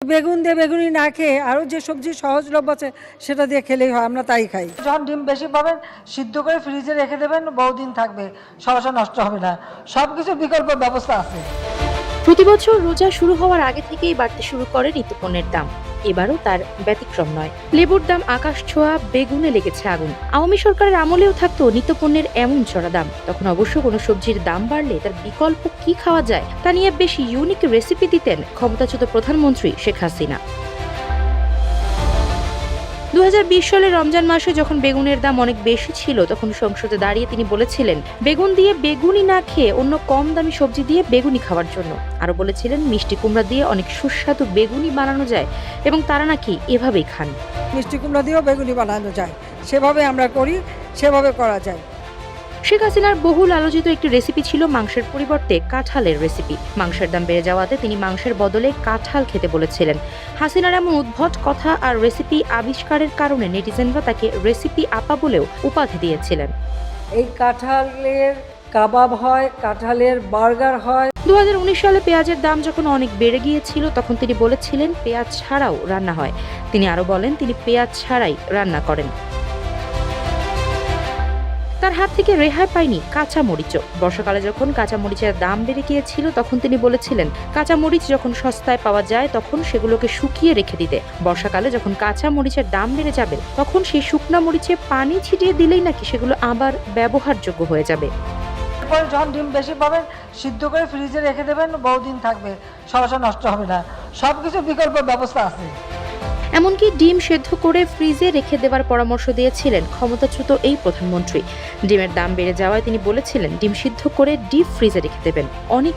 বেগুন দিয়ে বেগুনি না খেয়ে আরও যে সবজি সহজলভ্য আছে সেটা দিয়ে খেলেই হয়, আমরা তাই খাই। যখন ডিম বেশি পাবেন সিদ্ধ করে ফ্রিজে রেখে দেবেন, বহুদিন থাকবে, সহসা নষ্ট হবে না। সব কিছু বিকল্প ব্যবস্থা আছে। প্রতিবছর রোজা শুরু হওয়ার আগে থেকেই বাড়তে শুরু করে নিত্যপণ্যের দাম। এবারও তার ব্যতিক্রম নয়। লেবুর দাম আকাশ ছোঁয়া, বেগুনে লেগেছে আগুন। আওয়ামী সরকারের আমলেও থাকতো নিত্যপণ্যের এমন চড়া দাম। তখন অবশ্য কোনো সবজির দাম বাড়লে তার বিকল্প কি খাওয়া যায় তা নিয়ে বেশ ইউনিক রেসিপি দিতেন ক্ষমতাচ্যুত প্রধানমন্ত্রী শেখ হাসিনা। 2020 সালে রমজান মাসে যখন বেগুনের দাম অনেক বেশি ছিল, তখন সংসদে দাঁড়িয়ে তিনি বলেছিলেন বেগুন দিয়ে বেগুনি না খেয়ে অন্য কম দামি সবজি দিয়ে বেগুনি খাওয়ার জন্য। আরো বলেছিলেন মিষ্টি কুমড়া দিয়ে অনেক সুস্বাদু বেগুনি বানানো যায় এবং তারা নাকি এভাবেই খান। মিষ্টি কুমড়া দিয়েও বেগুনি বানানো যায়, সেভাবে আমরা করি, সেভাবে করা যায়। শেখ হাসিনার বহুল আলোচিত একটি রেসিপি ছিল মাংসের পরিবর্তে কাঁঠালের রেসিপি। মাংসের দাম বেড়ে যাওয়াতে তিনি মাংসের বদলে কাঁঠাল খেতে বলেছিলেন। হাসিনার এমন উদ্ভট কথা আর রেসিপি আবিষ্কারের কারণে নেটিজেনরা তাকে রেসিপি আপা বলেও উপাধি দিয়েছিলেন। এই কাঁঠালের কাবাব হয়, কাঁঠালের বার্গার হয়। 2019 সালে পেঁয়াজের দাম যখন অনেক বেড়ে গিয়েছিল, তখন তিনি বলেছিলেন পেঁয়াজ ছাড়াও রান্না হয়। তিনি আরো বলেন তিনি পেঁয়াজ ছাড়াই রান্না করেন। তার হাত থেকে রেহাই পায়নি কাঁচা মরিচও। বর্ষাকালে যখন কাঁচা মরিচের দাম বেড়ে গিয়েছিল, তখন তিনি বলেছিলেন কাঁচা মরিচ যখন সস্তায় পাওয়া যায় তখন সেগুলোকে শুকিয়ে রেখে দিতে। বর্ষাকালে যখন কাঁচা মরিচের দাম বেড়ে যাবে, তখন সেই শুকনা মরিচে পানি ছিটিয়ে দিলেই নাকি সেগুলো আবার ব্যবহারযোগ্য হয়ে যাবে। এরপরে যখন ডিম বেশি পাবেন সিদ্ধ করে ফ্রিজে রেখে দেবেন, বহুদিন থাকবে, সহসা নষ্ট হবে না। সব কিছু বিকল্প ব্যবস্থা আছে। এমনকি ডিম সেদ্ধ করে ফ্রিজে রেখে দেওয়ার পরামর্শ দিয়েছিলেন ক্ষমতাচ্যুত এই প্রধানমন্ত্রী। ডিমের দাম বেড়ে যাওয়ায় তিনি বলেছিলেন ডিম সিদ্ধ করে ডিপ ফ্রিজে রেখে দেবেন। অনেক